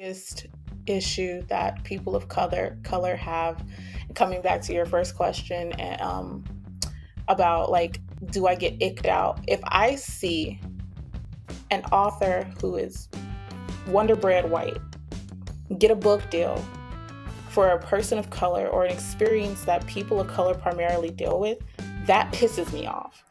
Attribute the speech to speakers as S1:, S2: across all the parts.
S1: biggest issue that people of color have, coming back to your first question, and about like, do I get icked out if I see an author who is Wonder Bread white get a book deal for a person of color or an experience that people of color primarily deal with? That pisses me off.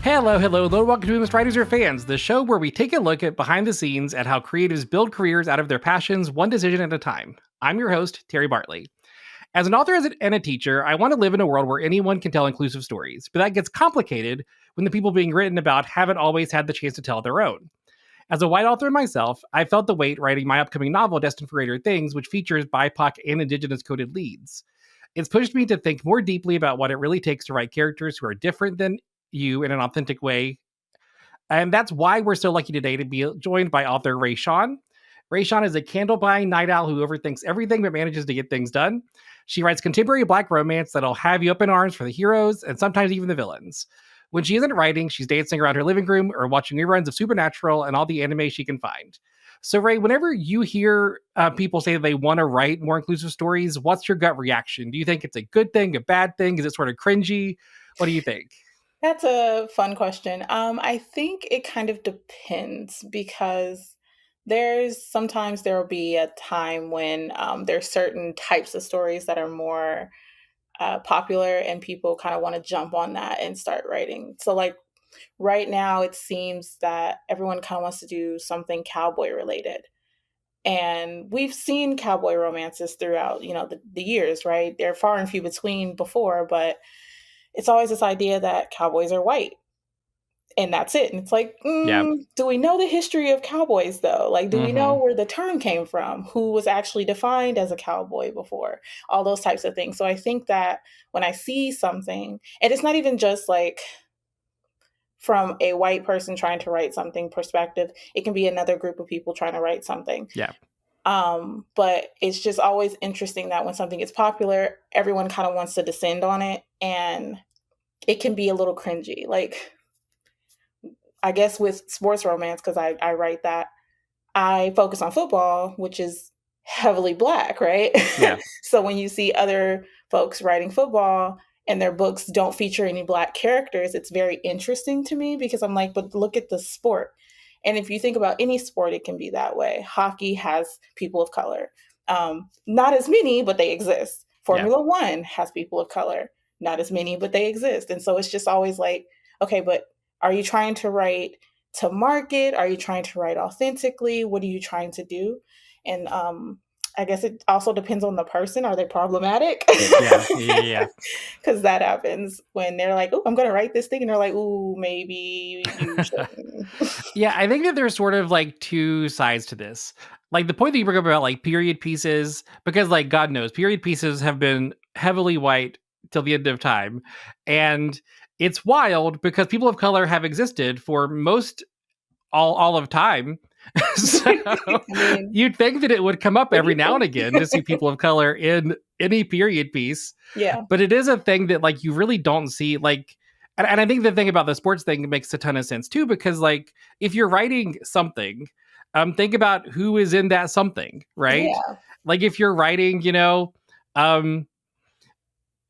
S2: Hello, welcome to Missed Writers or Fans, the show where we take a look at behind the scenes at how creatives build careers out of their passions, one decision at a time. I'm your host, Terry Bartley. As an author and a teacher, I want to live in a world where anyone can tell inclusive stories, but that gets complicated when the people being written about haven't always had the chance to tell their own. As a white author myself, I felt the weight writing my upcoming novel, Destined for Greater Things, which features BIPOC and Indigenous coded leads. It's pushed me to think more deeply about what it really takes to write characters who are different than you in an authentic way. And that's why we're so lucky today to be joined by author Rae Shawn. Rae Shawn is a candle-buying night owl who overthinks everything but manages to get things done. She writes contemporary Black romance that'll have you up in arms for the heroes and sometimes even the villains. When she isn't writing, she's dancing around her living room or watching reruns of Supernatural and all the anime she can find. So Rae, whenever you hear people say that they want to write more inclusive stories, what's your gut reaction? Do you think it's a good thing, a bad thing? Is it sort of cringy? What do you think?
S1: That's a fun question. I think it kind of depends, because sometimes there will be a time when there's certain types of stories that are more popular and people kind of want to jump on that and start writing. So like right now, it seems that everyone kind of wants to do something cowboy related. And we've seen cowboy romances throughout, the years, right? They're far and few between before, but it's always this idea that cowboys are white and that's it. And it's like, do we know the history of cowboys though? Like, do we know where the term came from? Who was actually defined as a cowboy before? All those types of things. So I think that when I see something, and it's not even just like from a white person trying to write something perspective, it can be another group of people trying to write something.
S2: Yeah.
S1: But it's just always interesting that when something is popular, everyone kind of wants to descend on it, and it can be a little cringy. Like, I guess with sports romance, because I write that, I focus on football, which is heavily Black, right?
S2: Yeah.
S1: So when you see other folks writing football and their books don't feature any Black characters, it's very interesting to me, because I'm like, but look at the sport. And if you think about any sport, it can be that way. Hockey has people of color. Not as many, but they exist. Formula One has people of color. Not as many, but they exist. And so it's just always like, okay, but are you trying to write to market? Are you trying to write authentically? What are you trying to do? And I guess it also depends on the person. Are they problematic?
S2: Yeah.
S1: Because that happens when they're like, oh, I'm going to write this thing. And they're like, oh, maybe you shouldn't.
S2: Yeah, I think that there's sort of like two sides to this. Like the point that you bring up about like period pieces, because like God knows, period pieces have been heavily white till the end of time. And it's wild because people of color have existed for all of time. So you'd think that it would come up every now and again to see people of color in any period piece.
S1: Yeah.
S2: But it is a thing that like you really don't see, like, and I think the thing about the sports thing makes a ton of sense too, because like if you're writing something, think about who is in that something, right?
S1: Yeah.
S2: Like if you're writing,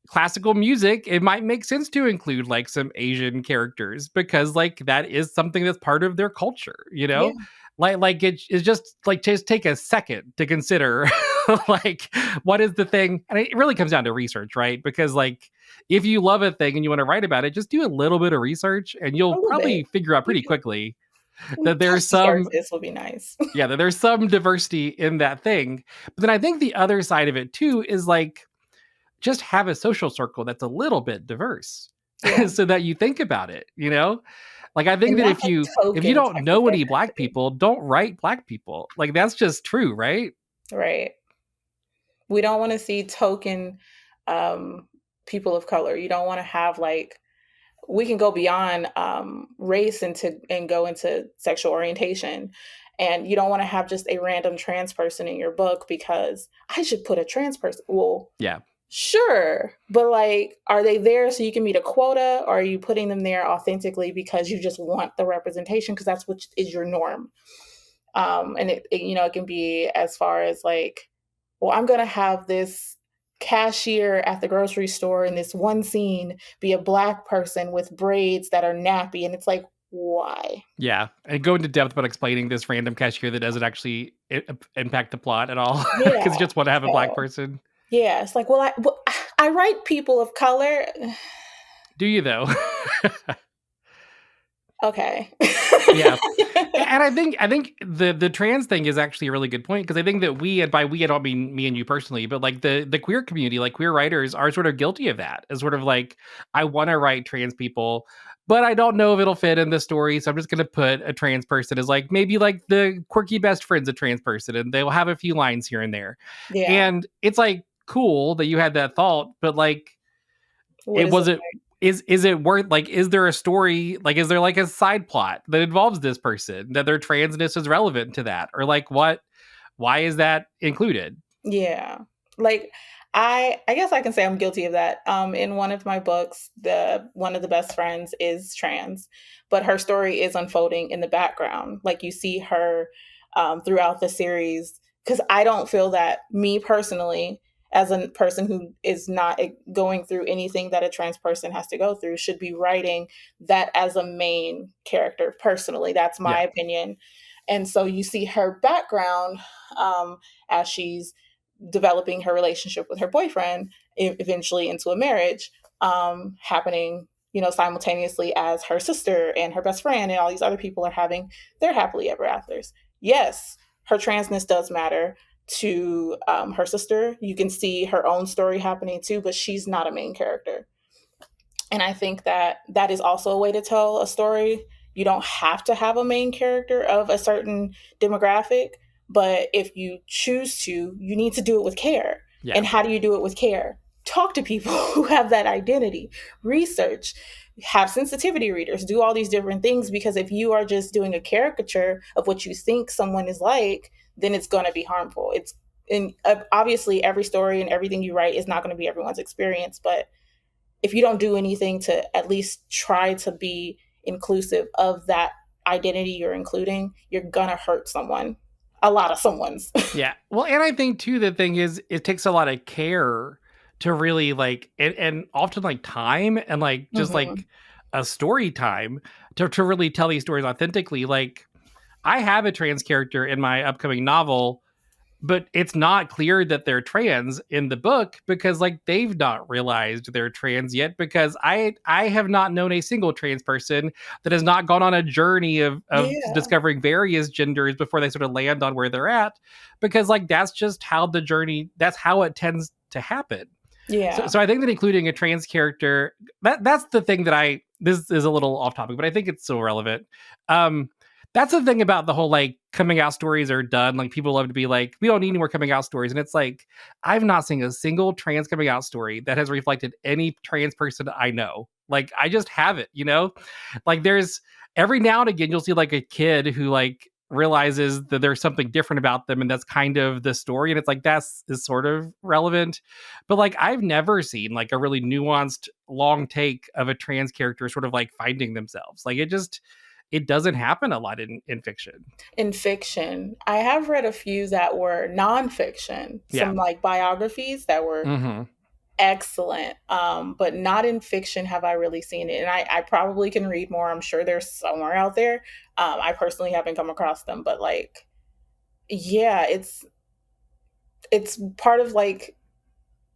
S2: classical music, it might make sense to include like some Asian characters because like that is something that's part of their culture,
S1: Yeah.
S2: Like it's just like just take a second to consider like what is the thing, and it really comes down to research, right? Because like if you love a thing and you want to write about it, just do a little bit of research and you'll probably figure out pretty quickly that there's some
S1: this will be nice.
S2: that there's some diversity in that thing. But then I think the other side of it too is like just have a social circle that's a little bit diverse so that you think about it, Like I think that if you don't know any Black people, don't write Black people. Like that's just true, right?
S1: Right. We don't want to see token people of color. You don't want to have like, we can go beyond race and go into sexual orientation. And you don't want to have just a random trans person in your book because I should put a trans person. Well,
S2: yeah.
S1: Sure, but, like, are they there so you can meet a quota, or are you putting them there authentically because you just want the representation because that's what is your norm? And it can be as far as, like, "Well, I'm gonna have this cashier at the grocery store in this one scene be a Black person with braids that are nappy," and it's like, "Why?"
S2: Yeah, and go into depth about explaining this random cashier that doesn't actually impact the plot at all
S1: Yeah,
S2: because you just want to have a black
S1: so
S2: person.
S1: yeah, it's like, well, I write people of color."
S2: Do you though?
S1: Okay.
S2: Yeah. And I think the trans thing is actually a really good point because I think that we, and by we I don't mean me and you personally, but like the queer community, like queer writers are sort of guilty of that. As sort of like, I want to write trans people, but I don't know if it'll fit in the story, so I'm just gonna put a trans person as like maybe like the quirky best friend's a trans person, and they'll have a few lines here and there.
S1: Yeah.
S2: And it's like cool that you had that thought, but like
S1: What
S2: it
S1: is it
S2: wasn't. Is it worth, like, is there a story, like, is there like a side plot that involves this person that their transness is relevant to that, or like what, why is that included?
S1: Yeah. Like I guess I can say I'm guilty of that. In one of my books, the one of the best friends is trans, but her story is unfolding in the background. Like you see her throughout the series because I don't feel that me personally as a person who is not going through anything that a trans person has to go through should be writing that as a main character personally. That's my
S2: Yeah.
S1: opinion. And so you see her background um, as she's developing her relationship with her boyfriend, eventually into a marriage, happening, simultaneously as her sister and her best friend and all these other people are having their happily ever afters. Yes, her transness does matter to her sister. You can see her own story happening too, but she's not a main character. And I think that that is also a way to tell a story. You don't have to have a main character of a certain demographic, but if you choose to, you need to do it with care.
S2: Yeah.
S1: And how do you do it with care? Talk to people who have that identity, research, have sensitivity readers, do all these different things because if you are just doing a caricature of what you think someone is like, then it's going to be harmful. It's and obviously every story and everything you write is not going to be everyone's experience, but if you don't do anything to at least try to be inclusive of that identity you're including, you're gonna hurt someone, a lot of someone's.
S2: Yeah. Well, and I think too, the thing is, it takes a lot of care to really like, and often like time and like just
S1: Hmm.
S2: like a story time to really tell these stories authentically. Like, I have a trans character in my upcoming novel, but it's not clear that they're trans in the book because like they've not realized they're trans yet, because I have not known a single trans person that has not gone on a journey of
S1: Yeah,
S2: discovering various genders before they sort of land on where they're at, because like that's just how the journey, that's how it tends to happen. So,
S1: yeah,
S2: so I think that including a trans character, that's the thing that I, this is a little off topic, but I think it's still relevant. Um, that's the thing about the whole like coming out stories are done. Like people love to be like, we don't need any more coming out stories, and it's like I've not seen a single trans coming out story that has reflected any trans person I know. Like I just haven't. Like there's every now and again you'll see like a kid who like realizes that there's something different about them, and that's kind of the story, and it's like that's is sort of relevant. But like I've never seen like a really nuanced long take of a trans character sort of like finding themselves. Like it doesn't happen a lot in fiction.
S1: in fiction, I have read a few that were nonfiction,
S2: Yeah.
S1: some like biographies that were
S2: Hmm.
S1: excellent, but not in fiction have I really seen it. And I probably can read more. I'm sure there's somewhere out there. I personally haven't come across them, but like, yeah, it's part of like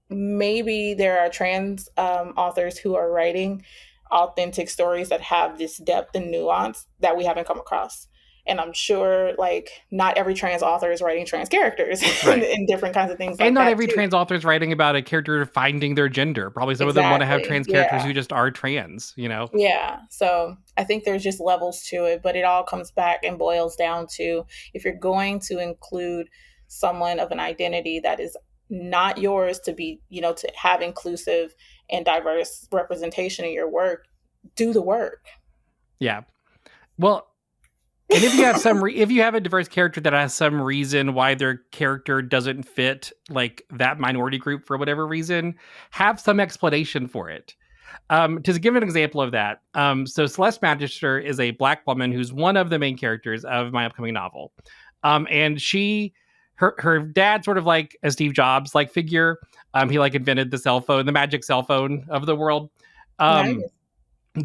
S1: maybe there are trans authors who are writing authentic stories that have this depth and nuance that we haven't come across. And I'm sure like not every trans author is writing trans characters and,
S2: Right.
S1: and different kinds of things
S2: And
S1: like
S2: not
S1: that
S2: every
S1: too.
S2: trans author is writing about a character finding their gender. Probably some of them want to have
S1: Exactly.
S2: trans characters
S1: Yeah.
S2: who just are trans.
S1: Yeah. So I think there's just levels to it, but it all comes back and boils down to if you're going to include someone of an identity that is not yours to be, to have inclusive and diverse representation in your work, do the work.
S2: Yeah. Well, And if you have a diverse character that has some reason why their character doesn't fit like that minority group for whatever reason, have some explanation for it. To give an example of that, so Celeste Magister is a Black woman who's one of the main characters of my upcoming novel, and her dad sort of like a Steve Jobs like figure. He like invented the cell phone, the magic cell phone of the world. Um,
S1: Nice.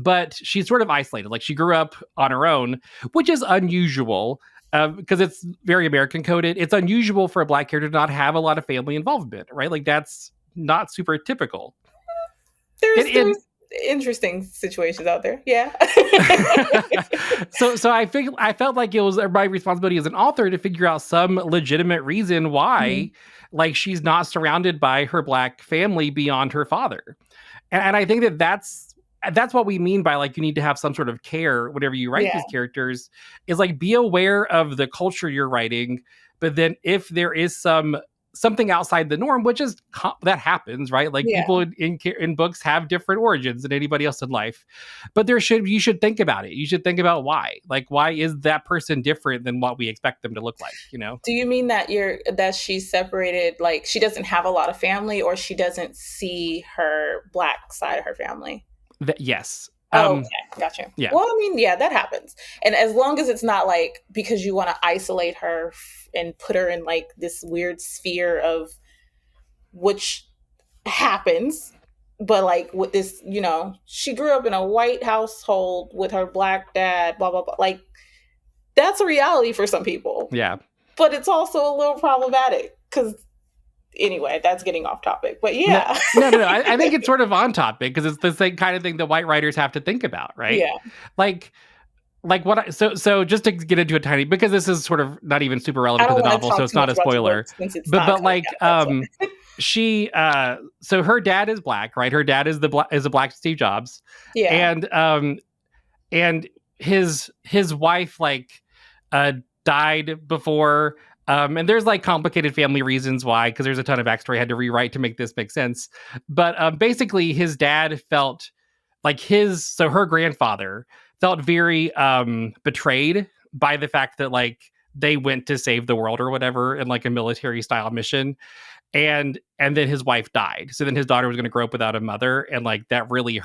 S2: but she's sort of isolated. Like she grew up on her own, which is unusual because it's very American coded. It's unusual for a Black character to not have a lot of family involvement, right? Like that's not super typical.
S1: There's
S2: And
S1: interesting situations out there. Yeah.
S2: so I felt like it was my responsibility as an author to figure out some legitimate reason
S1: Mhm.
S2: why like she's not surrounded by her Black family beyond her father. And I think that's what we mean by like you need to have some sort of care whenever you write
S1: Yeah.
S2: these characters, is like be aware of the culture you're writing, but then if there is something outside the norm, which is that happens, right? Like
S1: Yeah.
S2: people in books have different origins than anybody else in life, but you should think about it. You should think about why. Like why is that person different than what we expect them to look like? You know?
S1: Do you mean that she's separated, like she doesn't have a lot of family, or she doesn't see her black side of her family?
S2: Yes.
S1: Oh, okay, gotcha.
S2: Yeah.
S1: Well, I mean, yeah, that happens. And as long as it's not like because you want to isolate her and put her in like this weird sphere of which happens, but like with this, she grew up in a white household with her black dad, blah blah blah. Like that's a reality for some people,
S2: Yeah.
S1: but it's also a little problematic because anyway, that's getting off topic. But
S2: No,
S1: yeah,
S2: no. I think it's sort of on topic because it's the same kind of thing that white writers have to think about, right?
S1: yeah.
S2: Like, so just to get into a tiny, because this is sort of not even super
S1: I
S2: relevant to
S1: don't
S2: the
S1: want to
S2: novel, so
S1: talk
S2: it's
S1: too
S2: not
S1: much
S2: a
S1: about your
S2: spoiler.
S1: work since it's
S2: But
S1: not
S2: but
S1: coming
S2: like
S1: out. That's why.
S2: she so her dad is Black, right? Her dad is a Black Steve Jobs,
S1: Yeah,
S2: and and his wife like uh died before, and there's like complicated family reasons why, because there's a ton of backstory I had to rewrite to make this make sense. But basically his dad felt like her grandfather felt very betrayed by the fact that like they went to save the world or whatever in like a military style mission, and then his wife died, so then his daughter was going to grow up without a mother, and like that really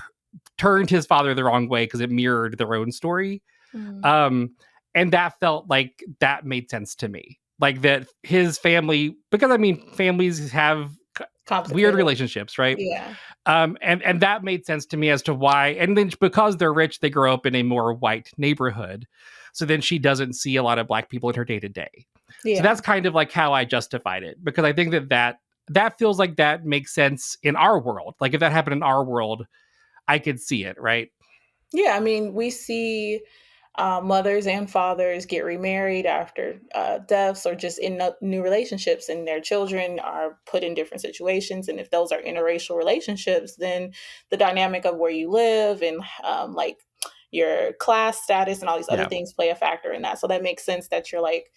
S2: turned his father the wrong way because it mirrored their own story.
S1: mm,
S2: um and that felt like that made sense to me, like that his family, because I mean families have weird
S1: complicated.
S2: relationships, right?
S1: Yeah,
S2: And that made sense to me as to why. And then because they're rich, they grow up in a more white neighborhood, so then she doesn't see a lot of Black people in her day to day. So
S1: yeah,
S2: that's kind of like how I justified it, because I think that feels like that makes sense in our world. Like if that happened in our world, I could see it, right?
S1: yeah. I mean, we see mothers and fathers get remarried after deaths or just in new relationships, and their children are put in different situations. And if those are interracial relationships, then the dynamic of where you live and like your class status and all these other
S2: Yeah.
S1: things play a factor in that. So that makes sense that you're like,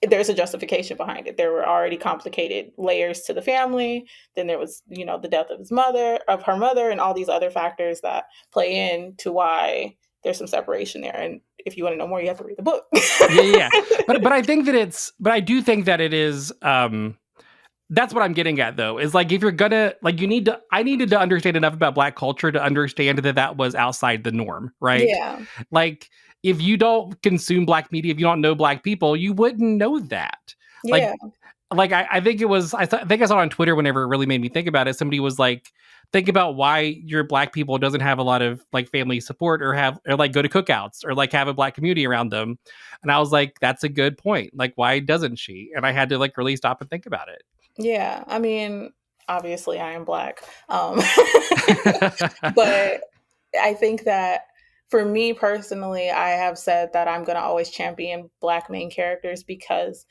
S1: there's a justification behind it. There were already complicated layers to the family. Then there was, the death of her mother, and all these other factors that play into why there's some separation there. And if you want to know more, you have to read the book.
S2: Yeah. But I do think that it is that's what I'm getting at though, is like if you're gonna like I needed to understand enough about Black culture to understand that was outside the norm, right?
S1: Yeah,
S2: Like if you don't consume Black media, if you don't know Black people, you wouldn't know that. Like
S1: yeah,
S2: I think it was think I saw it on Twitter whenever it really made me think about it. Somebody was like, think about why your Black people doesn't have a lot of like family support, or like go to cookouts or like have a Black community around them. And I was like, that's a good point. Like why doesn't she? And I had to like really stop and think about
S1: yeah. I mean, obviously, I am Black,
S2: it.
S1: but I think that for me personally, I have said that I'm going to always champion Black main characters because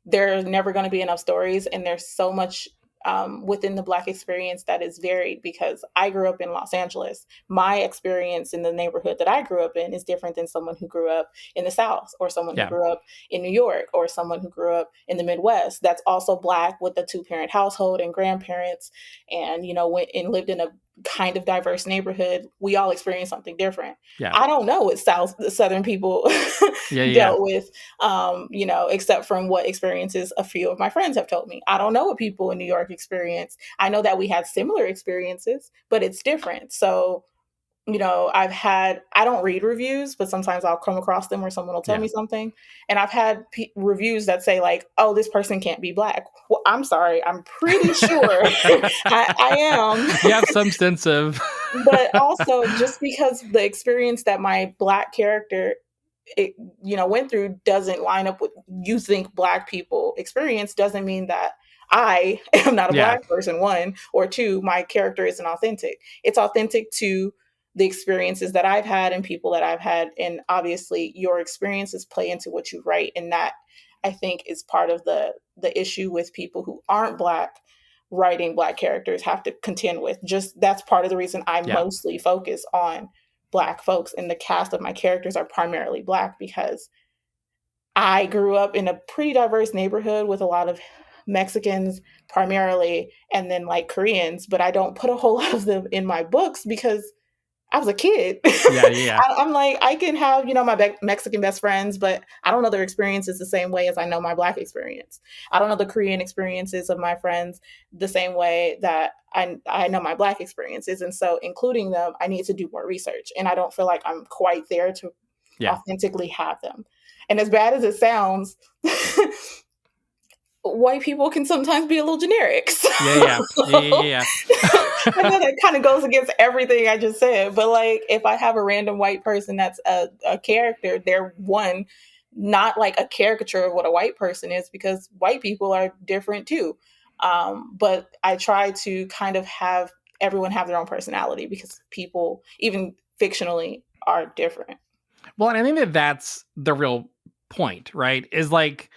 S1: there's never going to be enough stories, and there's so much within the Black experience that is varied. Because I grew up in Los Angeles, my experience in the neighborhood that I grew up in is different than someone who grew up in the South, or someone who
S2: Yeah.
S1: grew up in New York, or someone who grew up in the Midwest that's also Black with a two-parent household and grandparents, and went and lived in a kind of diverse neighborhood, we all experience something different.
S2: Yeah.
S1: I don't know what Southern people
S2: Yeah. Yeah.
S1: dealt with, except from what experiences a few of my friends have told me. I don't know what people in New York experience. I know that we had similar experiences, but it's different. So, I don't read reviews, but sometimes I'll come across them where someone will tell
S2: Yeah.
S1: me something. And I've had reviews that say, like, oh, this person can't be Black. Well, I'm sorry. I'm pretty sure I am.
S2: You have some sense of
S1: But also, just because the experience that my Black character it went through doesn't line up with you think Black people experience, doesn't mean that I am not a
S2: yeah.
S1: Black person, one, or two, my character isn't authentic. It's authentic to the experiences that I've had and people that I've had, and obviously your experiences play into what you write, and that, I think, is part of the issue with people who aren't Black writing Black characters have to contend with. Just that's part of the reason I
S2: Yeah.
S1: mostly focus on Black folks, and the cast of my characters are primarily Black because I grew up in a pretty diverse neighborhood with a lot of Mexicans primarily, and then like Koreans, but I don't put a whole lot of them in my books because I was a kid.
S2: Yeah. Yeah.
S1: I'm like, I can have, my Mexican best friends, but I don't know their experiences the same way as I know my Black experience. I don't know the Korean experiences of my friends the same way that I know my Black experiences. And so including them, I need to do more research. And I don't feel like I'm quite there to
S2: Yeah.
S1: authentically have them. And as bad as it sounds, white people can sometimes be a little generic.
S2: Yeah. Yeah. Yeah. Yeah.
S1: I know that kind of goes against everything I just said, but like if I have a random white person that's a character, they're one, not like a caricature of what a white person is, because white people are different too. But I try to kind of have everyone have their own personality because people, even fictionally, are different.
S2: Well, and I think that that's the real point, right? Is like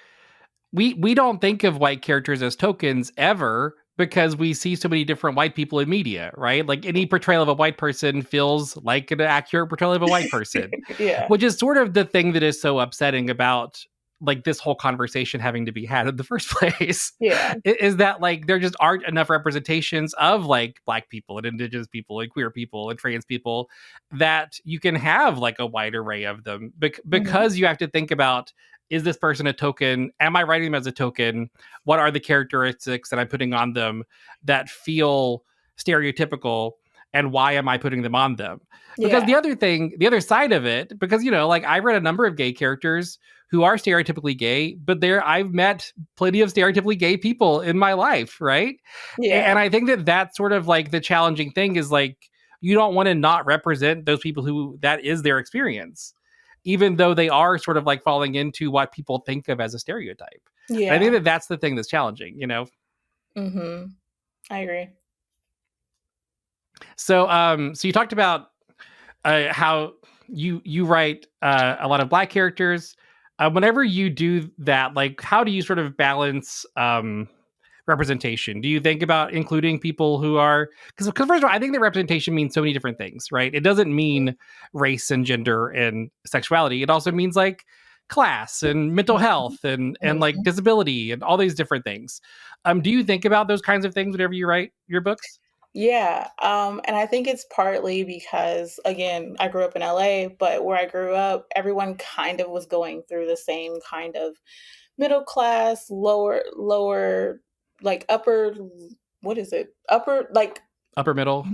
S2: we don't think of white characters as tokens ever because we see so many different white people in media, right? Like any portrayal of a white person feels like an accurate portrayal of a white person,
S1: Yeah.
S2: which is sort of the thing that is so upsetting about like this whole conversation having to be had in the first place.
S1: Yeah.
S2: Is that like there just aren't enough representations of like Black people and indigenous people and queer people and trans people that you can have like a wide array of them
S1: Mhm.
S2: because you have to think about, is this person a token? Am I writing them as a token? What are the characteristics that I'm putting on them that feel stereotypical? And why am I putting them on them? Because
S1: Yeah.
S2: the other side of it, because, like I've read a number of gay characters who are stereotypically gay, but I've met plenty of stereotypically gay people in my life, right? And
S1: Yeah.
S2: I think that that's sort of like the challenging thing is like, you don't want to not represent those people who that is their experience, even though they are sort of like falling into what people think of as a stereotype. And I think
S1: Yeah.
S2: that that's the thing that's challenging.
S1: Mhm. I agree.
S2: So you talked about how you write a lot of Black characters. Whenever you do that, like, how do you sort of balance representation? Do you think about including people who are, because first of all, I think that representation means so many different things, right? It doesn't mean race and gender and sexuality. It also means like class and mental health and like
S1: Mhm.
S2: disability and all these different things. Do you think about those kinds of things whenever you write your books?
S1: Yeah, and I think it's partly because, again, I grew up in LA, but where I grew up, everyone kind of was going through the same kind of middle class, like what is it?
S2: Upper middle?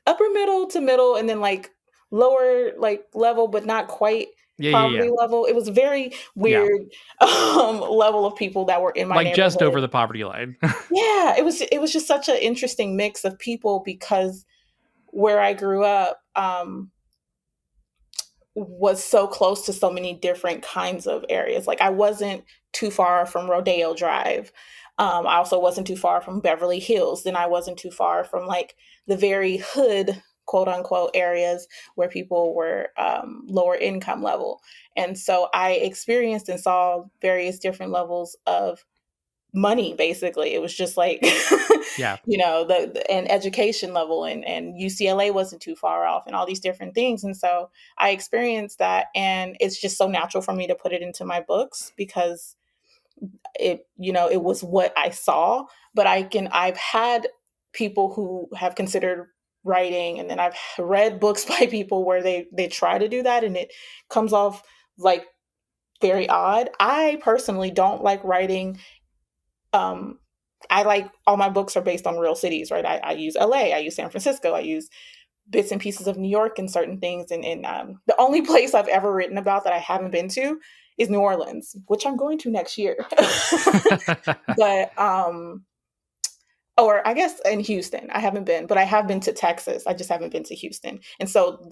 S1: Upper middle to middle, and then like lower like level, but not quite
S2: Yeah, yeah, yeah.
S1: poverty level. It was very
S2: Yeah.
S1: weird level of people that were in my
S2: Like just over
S1: neighborhood.
S2: the poverty line.
S1: Yeah, it was just such an interesting mix of people because where I grew up, was so close to so many different kinds of areas. Like I wasn't too far from Rodeo Drive. I also wasn't too far from Beverly Hills. Then I wasn't too far from like the very hood, quote unquote, areas where people were lower income level. And so I experienced and saw various different levels of money. Basically it was just like
S2: Yeah.
S1: the and education level, and UCLA wasn't too far off, and all these different things. And so I experienced that, and it's just so natural for me to put it into my books because it was what I saw. But I've had people who have considered writing, and then I've read books by people where they try to do that and it comes off like very odd. I personally don't like writing. um I like all my books are based on real cities, right? I use LA, I use San Francisco, I use bits and pieces of New York and certain things. And the only place I've ever written about that I haven't been to is New Orleans, which I'm going to next year. But or I guess in Houston, I haven't been, but I have been to Texas. I just haven't been to Houston. And so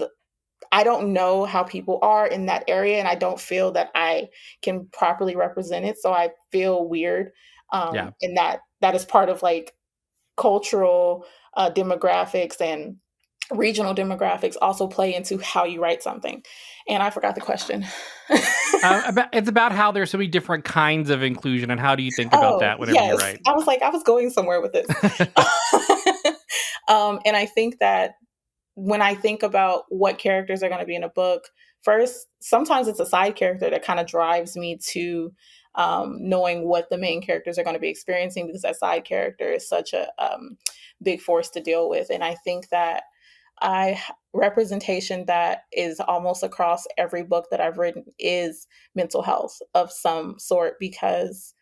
S1: I don't know how people are in that area, and I don't feel that I can properly represent it. So I feel weird.
S2: Yeah.
S1: And that is part of like cultural demographics and regional demographics also play into how you write something. And I forgot the question.
S2: It's about how there's so many different kinds of inclusion, and how do you think about
S1: Oh,
S2: that whenever you
S1: yes.
S2: write?
S1: I was like, I was going somewhere with this. And I think that when I think about what characters are going to be in a book, first, sometimes it's a side character that kind of drives me to knowing what the main characters are going to be experiencing, because that side character is such a big force to deal with. And I think that representation that is almost across every book that I've written is mental health of some sort, because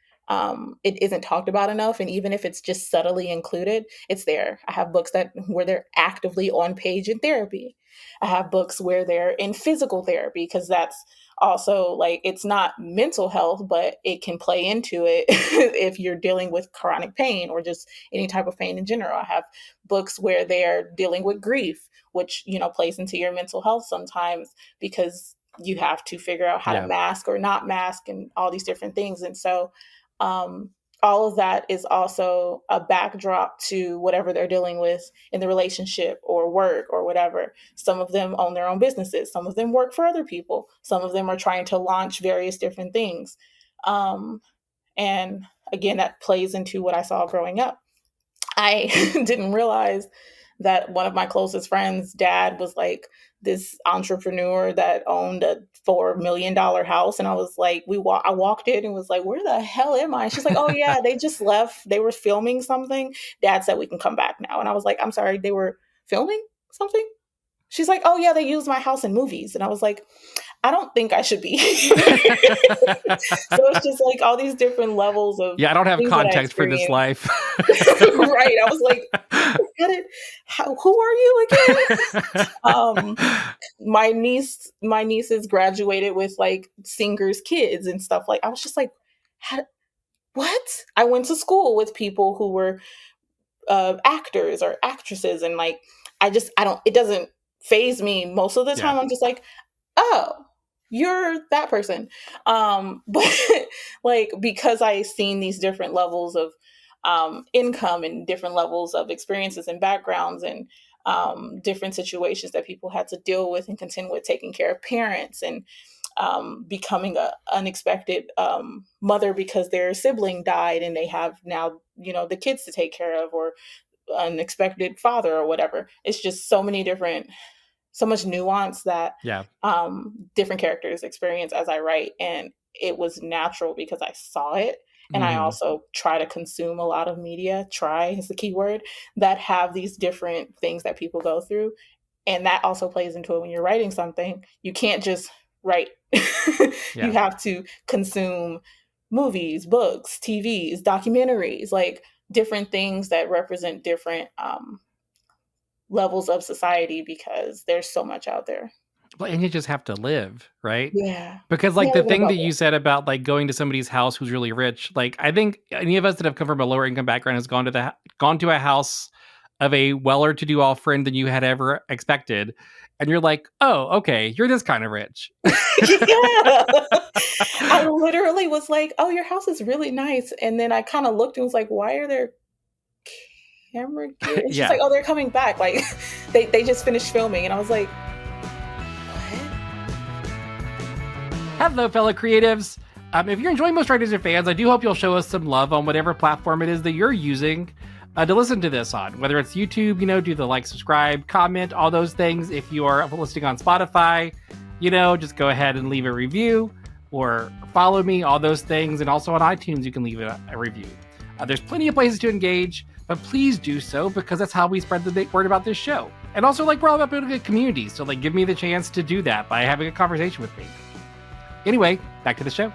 S1: it isn't talked about enough. And even if it's just subtly included, it's there. I have books that where they're actively on page in therapy. I have books where they're in physical therapy, because that's also like, it's not mental health, but it can play into it if you're dealing with chronic pain or just any type of pain in general. I have books where they're dealing with grief, which, plays into your mental health sometimes, because you have to figure out how to
S2: Yeah.
S1: mask or not mask and all these different things. And so um, all of that is also a backdrop to whatever they're dealing with in the relationship or work or whatever. Some of them own their own businesses. Some of them work for other people. Some of them are trying to launch various different things. And again, that plays into what I saw growing up. I didn't realize that one of my closest friends' dad was like this entrepreneur that owned a $4 million house. And I was like, I walked in and was like, where the hell am I? She's like, oh yeah, they just left. They were filming something. Dad said we can come back now. And I was like, I'm sorry, they were filming something? She's like, oh yeah, they use my house in movies. And I was like, I don't think I should be. So it's just like all these different levels of
S2: Yeah, I don't have
S1: things that I
S2: context for this
S1: experienced.
S2: life.
S1: Right. I was like, who are you again? My nieces graduated with like singers' kids and stuff. Like, I was just like, what? I went to school with people who were actors or actresses, and like, I don't. It doesn't phase me most of the
S2: Yeah.
S1: time. I'm just like, oh, you're that person. But like, because I seen these different levels of income and different levels of experiences and backgrounds and different situations that people had to deal with and contend with, taking care of parents and becoming a unexpected mother because their sibling died and they have now, the kids to take care of, or unexpected father or whatever. It's just so much nuance that
S2: Yeah.
S1: different characters experience as I write. And it was natural because I saw it. And I
S2: Mhm.
S1: also try to consume a lot of media, try is the key word, that have these different things that people go through. And that also plays into it when you're writing something. You can't just write. You
S2: Yeah.
S1: have to consume movies, books, TVs, documentaries, like different things that represent different levels of society, because there's so much out there.
S2: Well, and you just have to live, right?
S1: Yeah.
S2: Because,
S1: We
S2: like,
S1: all
S2: the
S1: live in a
S2: thing that you
S1: bubble.
S2: said about, like, going to somebody's house who's really rich, like, I think any of us that have come from a lower income background has gone to a house of a weller-to-do off friend than you had ever expected, and you're like, "Oh, okay, you're this kind of rich."
S1: Yeah. I literally was like, "Oh, your house is really nice." And then I kinda looked and was like, "Why are there camera gear?" And she's
S2: Yeah.
S1: like, "Oh, they're coming back." Like, they just finished filming. And I was like, "What?"
S2: Hello, fellow creatives. If you're enjoying Most Writers Are Fans, I do hope you'll show us some love on whatever platform it is that you're using to listen to this on. Whether it's YouTube, do the like, subscribe, comment, all those things. If you are listening on Spotify, just go ahead and leave a review or follow me, all those things. And also on iTunes, you can leave a review. There's plenty of places to engage. but please do so, because that's how we spread the word about this show. And also, like, we're all about building a community, so like give me the chance to do that by having a conversation with me. Anyway, back to the show.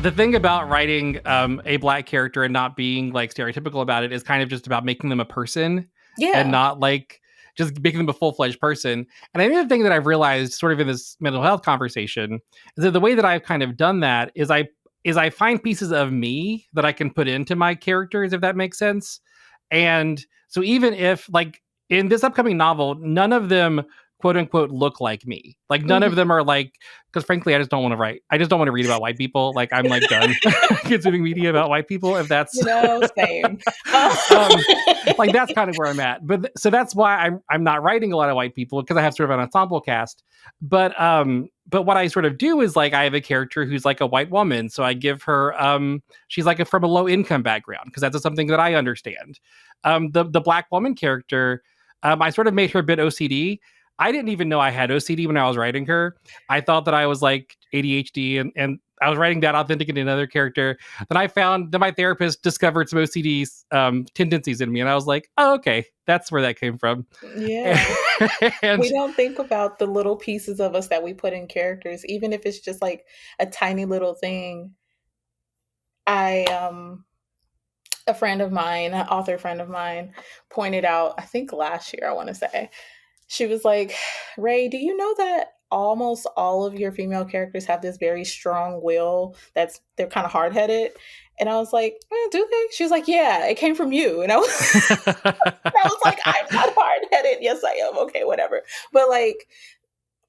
S2: The thing about writing a Black character and not being like stereotypical about it is kind of just about making them a person and
S1: Yeah.
S2: not like just making them a full-fledged person. And I think the thing that I've realized sort of in this mental health conversation is that the way that I've kind of done that is I find pieces of me that I can put into my characters, if that makes sense. And so even if, like, in this upcoming novel, none of them quote unquote look like me. Like, none of
S1: Mhm.
S2: them are like, because frankly, I just don't want to write. I just don't want to read about white people. Like, I'm like done consuming media about white people, if that's
S1: Same.
S2: um like that's kind of where I'm at. But so that's why I'm not writing a lot of white people, because I have sort of an ensemble cast. But what I sort of do is, like, I have a character who's like a white woman, so I give her she's like from a low income background, because that's something that I understand. The Black woman character, I sort of made her a bit OCD. I didn't even know I had OCD when I was writing her. I thought that I was like ADHD, and I was writing that authentic in another character. Then I found that my therapist discovered some OCD tendencies in me, and I was like, oh, okay, that's where that came from.
S1: Yeah. We
S2: And
S1: don't think about the little pieces of us that we put in characters, even if it's just like a tiny little thing. I A friend of mine, an author friend of mine, pointed out, I think last year, I want to say, she was like, Ray, do you know that almost all of your female characters have this very strong will they're kind of hard headed? And I was like, do they? She was like, yeah, it came from you. And I was like, I'm not hard headed. Yes, I am. Okay, whatever. But like,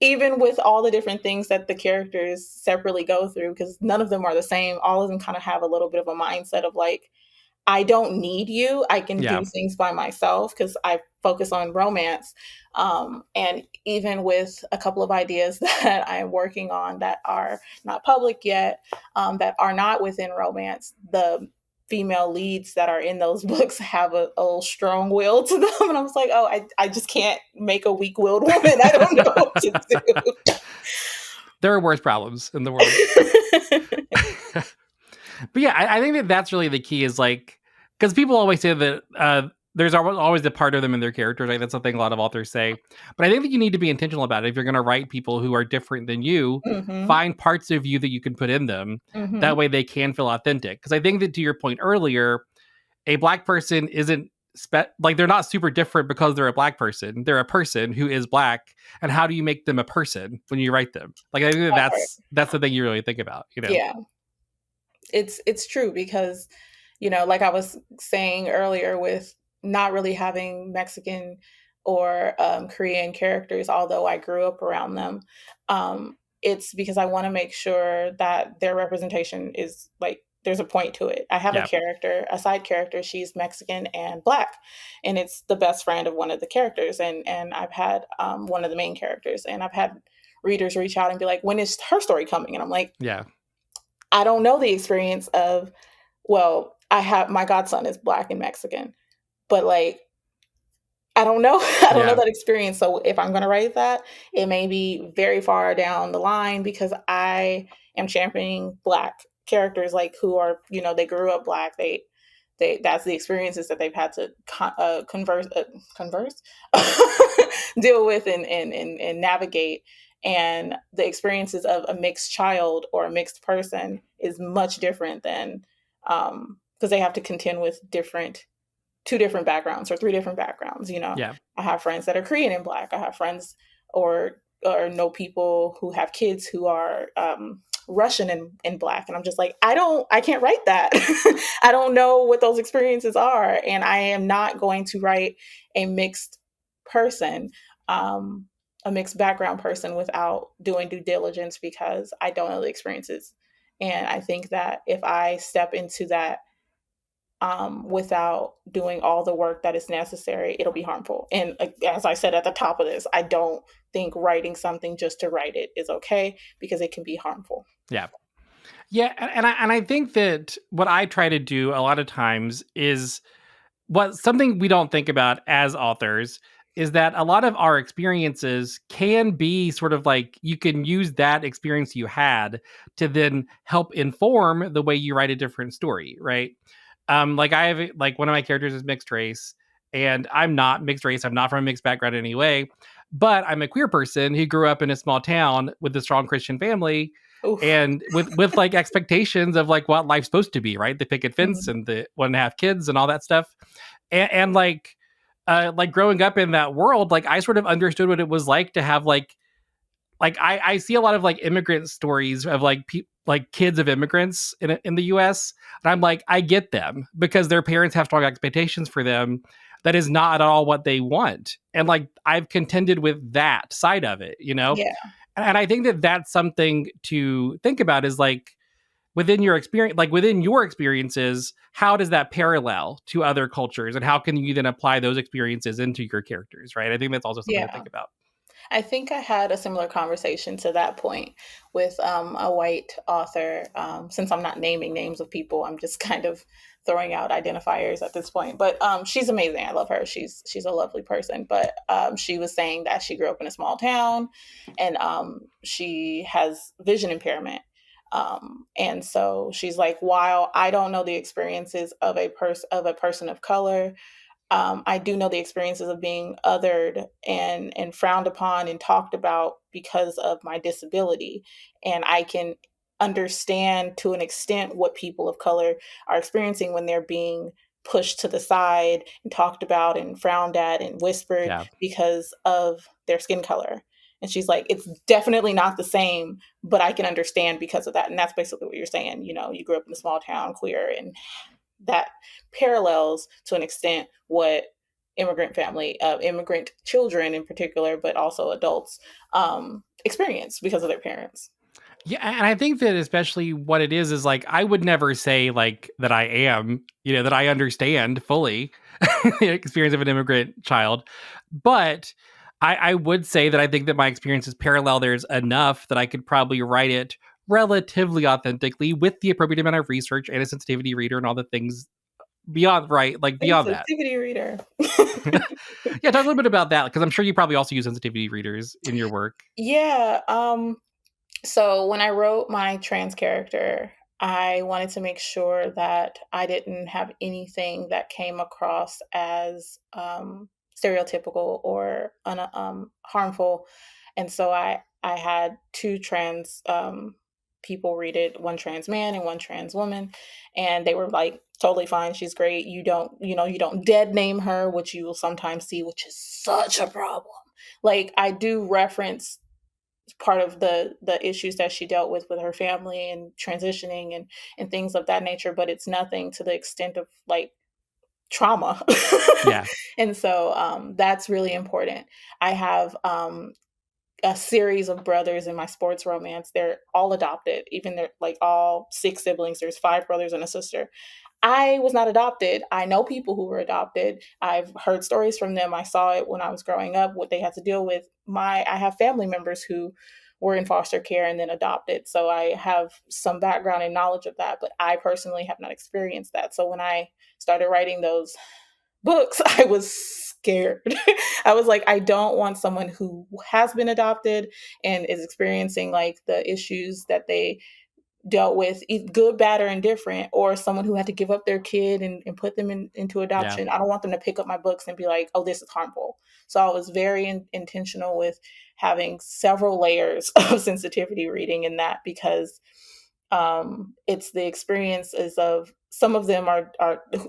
S1: even with all the different things that the characters separately go through, because none of them are the same, all of them kind of have a little bit of a mindset of like, I don't need you. I can do
S2: yeah,
S1: things by myself because I focus on romance. And even with a couple of ideas that I am working on that are not public yet, that are not within romance, the female leads that are in those books have a little strong will to them. And I was like, oh, I just can't make a weak willed woman. I don't know what to
S2: there are worse problems in the world.
S1: do.
S2: But yeah, I think that that's really the key, is like, because people always say that there's always the part of them in their characters. Right? That's something a lot of authors say. But I think that you need to be intentional about it. If you're going to write people who are different than you,
S1: Hmm.
S2: find parts of you that you can put in them. That
S1: Hmm.
S2: way they can feel authentic. Because I think that, to your point earlier, a Black person isn't like, they're not super different because they're a Black person. They're a person who is Black. And how do you make them a person when you write them? Like, I think that
S1: That's right.
S2: that's the thing you really think about, you know?
S1: Yeah. It's true because, like I was saying earlier, with not really having Mexican or Korean characters, although I grew up around them, it's because I want to make sure that their representation is like, there's a point to it. I have
S2: Yeah.
S1: a side character. She's Mexican and Black, and it's the best friend of one of the characters. And I've had one of the main characters, and I've had readers reach out and be like, "When is her story coming?" And I'm like,
S2: Yeah.
S1: I don't know the experience of, well, I have my godson is Black and Mexican, but like, I don't know. I don't know
S2: Yeah.
S1: that experience. So if I'm going to write that, it may be very far down the line because I am championing Black characters, like, who are, they grew up Black. That's the experiences that they've had to converse, deal with and navigate. And the experiences of a mixed child or a mixed person is much different than, because they have to contend with two different backgrounds or three different backgrounds.
S2: Yeah.
S1: I have friends that are Korean and Black. I have friends or know people who have kids who are Russian and Black. And I'm just like, I can't write that. I don't know what those experiences are. And I am not going to write a mixed person, um, a mixed background person, without doing due diligence, because I don't know the experiences. And I think that if I step into that without doing all the work that is necessary, it'll be harmful. And as I said at the top of this, I don't think writing something just to write it is okay, because it can be harmful.
S2: Yeah. Yeah. And I think that what I try to do a lot of times is what something we don't think about as authors is that a lot of our experiences can be sort of like you can use that experience you had to then help inform the way you write a different story, right? Like I have like one of my characters is mixed race, and I'm not mixed race. I'm not from a mixed background anyway, but I'm a queer person who grew up in a small town with a strong Christian family
S1: Oof.
S2: and with like expectations of like what life's supposed to be, right? The picket fence
S1: Mhm.
S2: and the 1.5 kids and all that stuff. And like growing up in that world, like I sort of understood what it was like to have like I see a lot of like immigrant stories of like like kids of immigrants in the US, and I'm like I get them because their parents have strong expectations for them that is not at all what they want. And like I've contended with that side of it, you know?
S1: Yeah,
S2: And I think that that's something to think about is like within your experience, like within your experiences, how does that parallel to other cultures and how can you then apply those experiences into your characters, right? I think that's also something to
S1: yeah.
S2: think about.
S1: I think I had a similar conversation to that point with a white author. Since I'm not naming names of people, I'm just kind of throwing out identifiers at this point. But she's amazing. I love her. She's a lovely person. But she was saying that she grew up in a small town, and she has vision impairment. And so she's like, while I don't know the experiences of a person of color, I do know the experiences of being othered and frowned upon and talked about because of my disability, and I can understand to an extent what people of color are experiencing when they're being pushed to the side and talked about and frowned at and whispered
S2: Yeah.
S1: because of their skin color. And she's like, it's definitely not the same, but I can understand because of that. And that's basically what you're saying. You know, you grew up in a small town, queer, and that parallels to an extent what immigrant children in particular, but also adults experience because of their parents.
S2: Yeah, and I think that especially what it is like I would never say like that I am, you know, that I understand fully the experience of an immigrant child, but I would say that I think that my experiences parallel theirs enough that I could probably write it relatively authentically with the appropriate amount of research and a sensitivity reader and all the things beyond right, like beyond that.
S1: Sensitivity reader.
S2: Yeah, talk a little bit about that because I'm sure you probably also use sensitivity readers in your work.
S1: Yeah. So when I wrote my trans character, I wanted to make sure that I didn't have anything that came across as stereotypical or harmful, and so I had two trans people read it, one trans man and one trans woman, and they were like totally fine. She's great. You don't dead name her, which you will sometimes see, which is such a problem. Like I do reference part of the issues that she dealt with her family and transitioning and things of that nature, but it's nothing to the extent of like trauma.
S2: Yeah,
S1: And so that's really important. I have a series of brothers in my sports romance. They're all adopted, even they're like all six siblings. There's five brothers and a sister. I was not adopted. I know people who were adopted. I've heard stories from them. I saw it when I was growing up, what they had to deal with. I have family members who were in foster care and then adopted. So I have some background and knowledge of that, but I personally have not experienced that. So when I started writing those books, I was scared. I was like, I don't want someone who has been adopted and is experiencing like the issues that they dealt with, good, bad, or indifferent, or someone who had to give up their kid and put them into
S2: yeah,
S1: adoption. I don't want them to pick up my books and be like, oh, this is harmful. So I was very intentional with having several layers of sensitivity reading in that because it's the experiences of some of them are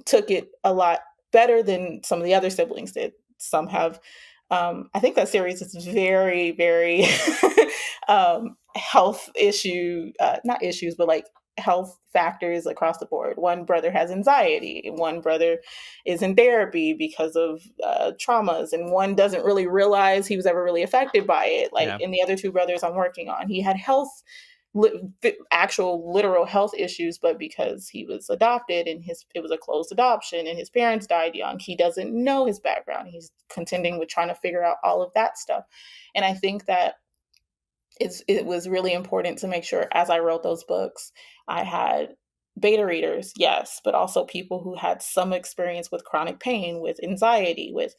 S1: took it a lot better than some of the other siblings did. Some have I think that series is very, very health issue, not issues, but like health factors across the board. One brother has anxiety, one brother is in therapy because of traumas, and one doesn't really realize he was ever really affected by it. Like
S2: yeah,
S1: in the other two brothers I'm working on, he had actual literal health issues, but because he was adopted and his it was a closed adoption and his parents died young, he doesn't know his background. He's contending with trying to figure out all of that stuff. And I think that it was really important to make sure as I wrote those books, I had Beta readers, yes, but also people who had some experience with chronic pain, with anxiety, with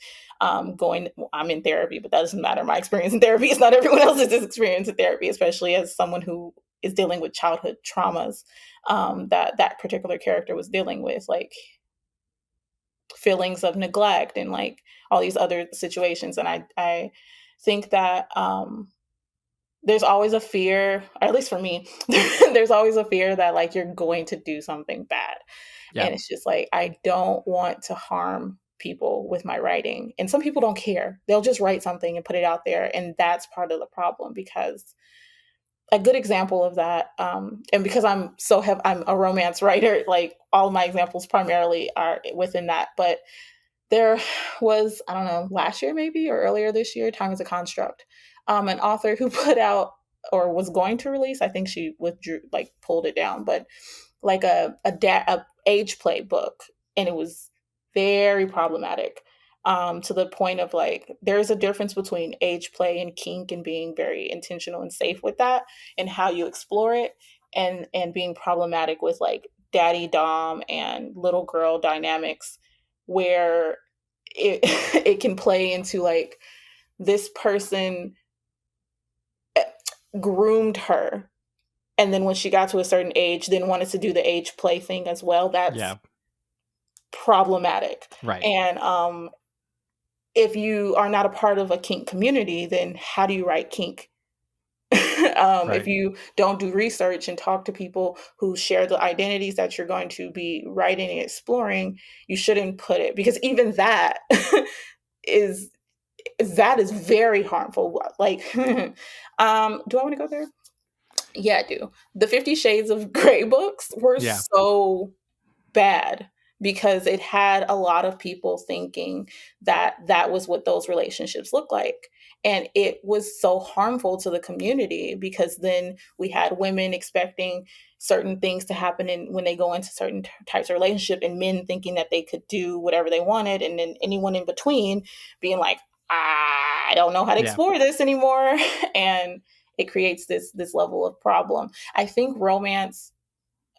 S1: going. Well, I'm in therapy, but that doesn't matter. My experience in therapy is not everyone else's experience in therapy, especially as someone who is dealing with childhood traumas that particular character was dealing with, like feelings of neglect and like all these other situations. And I think that there's always a fear, or at least for me, there's always a fear that like you're going to do something bad.
S2: Yeah.
S1: And it's just like, I don't want to harm people with my writing. And some people don't care. They'll just write something and put it out there. And that's part of the problem because a good example of that, and because I'm a romance writer, like all of my examples primarily are within that. But there was, I don't know, last year maybe or earlier this year, Time is a Construct, an author who put out or was going to release, I think she withdrew, like pulled it down, but like a age play book, and it was very problematic. To the point of like, there's a difference between age play and kink and being very intentional and safe with that and how you explore it, and being problematic with like daddy dom and little girl dynamics where it it can play into like this person eh, groomed her, and then when she got to a certain age then wanted to do the age play thing as well. That's
S2: Yeah.
S1: problematic.
S2: Right.
S1: And if you are not a part of a kink community, then how do you write kink? If
S2: Right.
S1: you don't do research and talk to people who share the identities that you're going to be writing and exploring, you shouldn't put it, because even that is very harmful. Like, do I want to go there? Yeah, I do. The 50 Shades of Grey books were
S2: Yeah.
S1: so bad because it had a lot of people thinking that that was what those relationships look like. And it was so harmful to the community because then we had women expecting certain things to happen when they go into certain types of relationship, and men thinking that they could do whatever they wanted. And then anyone in between being like, I don't know how to
S2: Yeah.
S1: explore this anymore. And it creates this level of problem. I think romance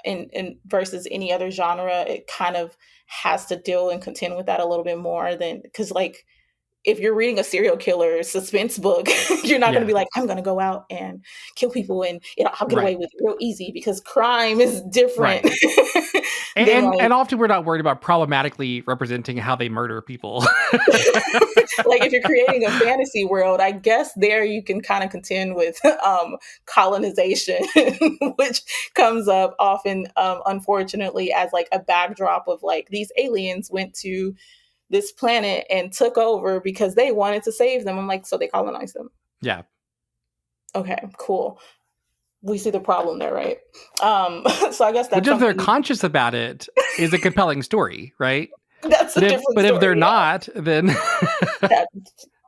S1: in versus any other genre, it kind of has to deal and contend with that a little bit more than, because like if you're reading a serial killer suspense book, you're not going to
S2: Yeah.
S1: be like, I'm going to go out and kill people and I'll get away
S2: Right.
S1: with it real easy, because crime is different
S2: Right.
S1: than like
S2: And often we're not worried about problematically representing how they murder people.
S1: like if you're creating a fantasy world, I guess there you can kind of contend with colonization, which comes up often, unfortunately, as like a backdrop of like these aliens went to this planet and took over because they wanted to save them. I'm like, so they colonized them.
S2: Yeah.
S1: Okay, cool. We see the problem there, right? So I guess
S2: Which,
S1: that's
S2: if they're
S1: something
S2: conscious about it, is a compelling story, right?
S1: that's a different
S2: But if they're
S1: story.
S2: not, then
S1: Yeah.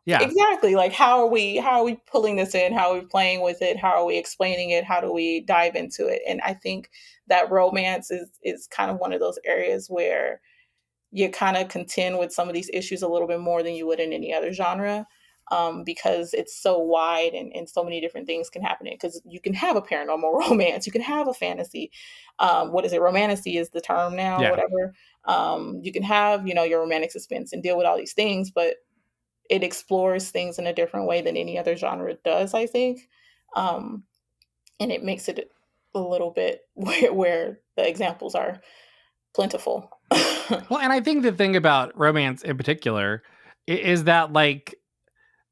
S2: yeah.
S1: Exactly. Like how are we pulling this in? How are we playing with it? How are we explaining it? How do we dive into it? And I think that romance is kind of one of those areas where you kind of contend with some of these issues a little bit more than you would in any other genre. Because it's so wide, and so many different things can happen. Because you can have a paranormal romance, you can have a fantasy. What is it? Romantasy is the term now,
S2: Yeah.
S1: whatever. You can have, your romantic suspense and deal with all these things, but it explores things in a different way than any other genre does, I think. Um, and it makes it a little bit where the examples are plentiful.
S2: Well, and I think the thing about romance in particular is that, like,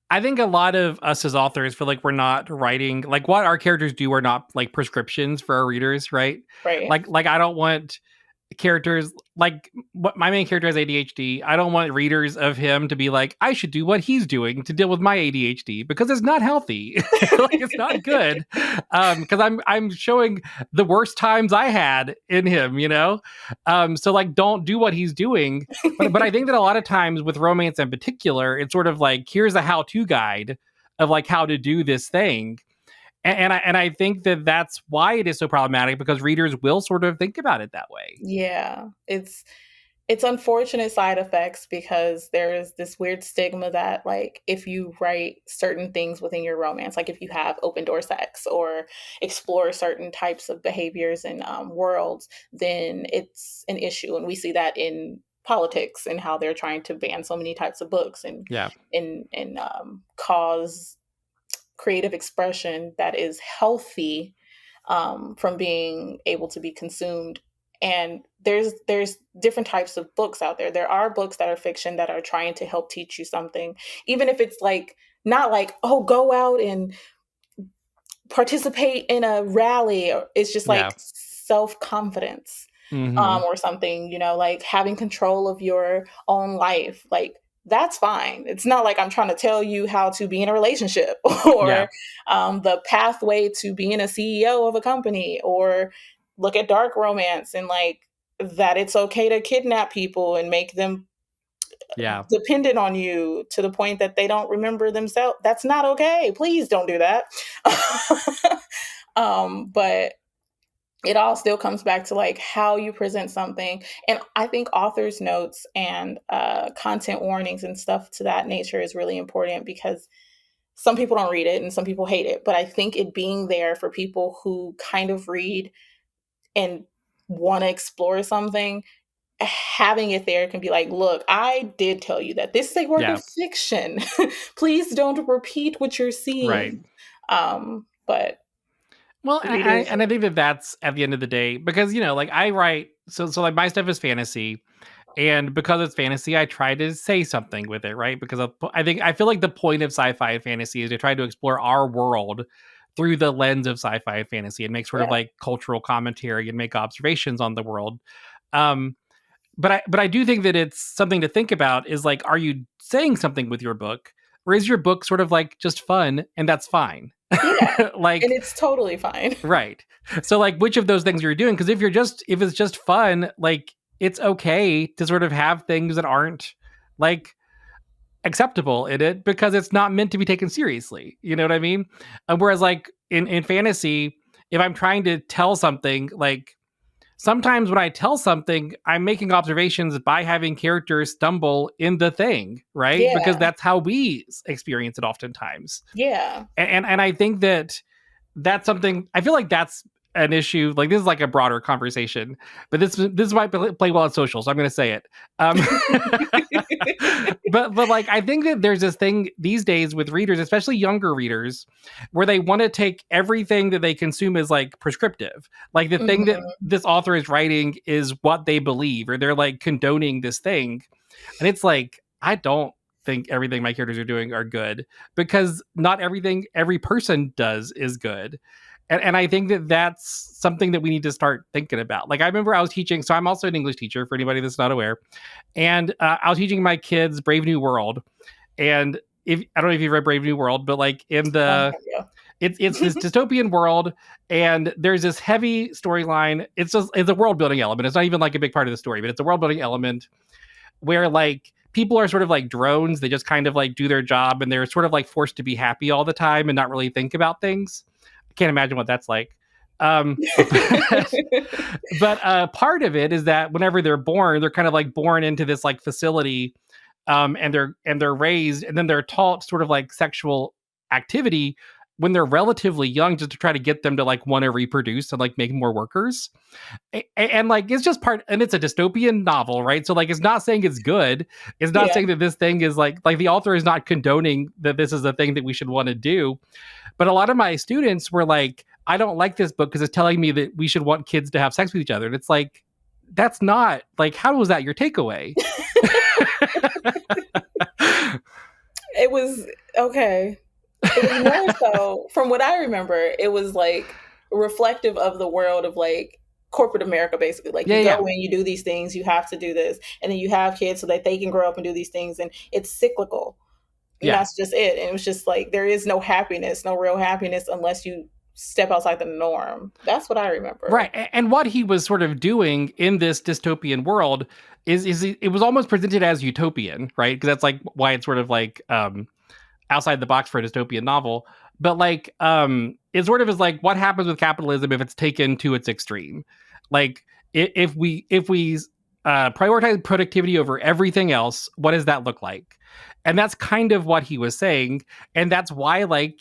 S2: I think a lot of us as authors feel like we're not writing, like, what our characters do are not like prescriptions for our readers, right?
S1: Right.
S2: Like I don't want characters, like, what my main character has ADHD. I don't want readers of him to be like, I should do what he's doing to deal with my ADHD, because it's not healthy. Like, it's not good. Because I'm showing the worst times I had in him, so like, don't do what he's doing. But I think that a lot of times with romance in particular, it's sort of like, here's a how-to guide of like how to do this thing. And I think that that's why it is so problematic, because readers will sort of think about it that way.
S1: Yeah, It's unfortunate side effects because there is this weird stigma that, like, if you write certain things within your romance, like if you have open door sex or explore certain types of behaviors and worlds, then it's an issue. And we see that in politics and how they're trying to ban so many types of books and
S2: Yeah.
S1: cause creative expression that is healthy from being able to be consumed. And there's different types of books out there. There are books that are fiction that are trying to help teach you something, even if it's like not like, oh, go out and participate in a rally. It's just
S2: Yeah.
S1: like self confidence,
S2: Hmm.
S1: or something, like having control of your own life. Like, that's fine. It's not like I'm trying to tell you how to be in a relationship
S2: Yeah.
S1: or the pathway to being a CEO of a company, or look at dark romance and like that it's okay to kidnap people and make them
S2: Yeah.
S1: dependent on you to the point that they don't remember themselves. That's not okay. Please don't do that. But it all still comes back to like how you present something. And I think authors notes and content warnings and stuff to that nature is really important, because some people don't read it and some people hate it, but I think it being there for people who kind of read and want to explore something, having it there can be like, look, I did tell you that this is a work
S2: Yeah.
S1: of fiction. Please don't repeat what you're
S2: Right.
S1: seeing. But
S2: Well,
S1: readers,
S2: and I think that that's at the end of the day, because like I write, so like my stuff is fantasy, and because it's fantasy, I try to say something with it, right? Because I feel like the point of sci-fi and fantasy is to try to explore our world through the lens of sci-fi and fantasy and make sort of
S1: yeah,
S2: like cultural commentary and make observations on the world. Um, but I do think that it's something to think about, is like, are you saying something with your book, or is your book sort of like just fun and that's fine?
S1: yeah, and
S2: Like,
S1: it's totally fine.
S2: right. So like, which of those things are you doing? Because if it's just fun, like, it's okay to sort of have things that aren't like acceptable in it, because it's not meant to be taken seriously. You know what I mean? Whereas like in fantasy, if I'm trying to tell something, like sometimes when I tell something, I'm making observations by having characters stumble in the thing, right? Because
S1: Yeah,
S2: that's how we experience it oftentimes.
S1: yeah,
S2: And I think that that's something, I feel like that's an issue. Like, this is like a broader conversation, but this might play well on social, so I'm going to say it. Um, but like, I think that there's this thing these days with readers, especially younger readers, where they want to take everything that they consume as like prescriptive. Like, the thing that
S1: mhm,
S2: this author is writing is what they believe, or they're like condoning this thing. And it's like, I don't think everything my characters are doing are good, because not everything every person does is good. And I think that that's something that we need to start thinking about. Like, I remember I was teaching, so I'm also an English teacher for anybody that's not aware. And I was teaching my kids Brave New World. And if I don't know if you've read Brave New World, but like in
S1: long
S2: the
S1: time ago.
S2: it's this dystopian world, and there's this heavy storyline. It's a world building element. It's not even like a big part of the story, but it's a world building element where like people are sort of like drones. They just kind of like do their job, and they're sort of like forced to be happy all the time and not really think about things. I can't imagine what that's like. But, part of it is that whenever they're born, they're kind of like born into this like facility, and they're raised, and then they're taught sort of like sexual activity when they're relatively young, just to try to get them to like want to reproduce and like make more workers. And like, it's just part, and it's a dystopian novel, right? So like, it's not saying it's good. It's not
S1: Yeah.
S2: saying that this thing is like the author is not condoning that this is a thing that we should want to do. But a lot of my students were like, I don't like this book because it's telling me that we should want kids to have sex with each other. And it's like, that's not like, how was that your takeaway?
S1: It was okay. It was more so, from what I remember, it was like reflective of the world of like corporate America, basically. Like,
S2: Yeah,
S1: you
S2: yeah,
S1: go in, you do these things, you have to do this, and then you have kids so that they can grow up and do these things, and it's cyclical. And
S2: yeah.
S1: that's just it. And it was just like there is no happiness, no real happiness unless you step outside the norm. That's what I remember.
S2: Right. And what he was sort of doing in this dystopian world is it was almost presented as utopian, right? Because that's like why it's sort of like outside the box for a dystopian novel. But like it sort of is like, what happens with capitalism if it's taken to its extreme? Like, if we prioritize productivity over everything else. What does that look like? And that's kind of what he was saying. And that's why, like,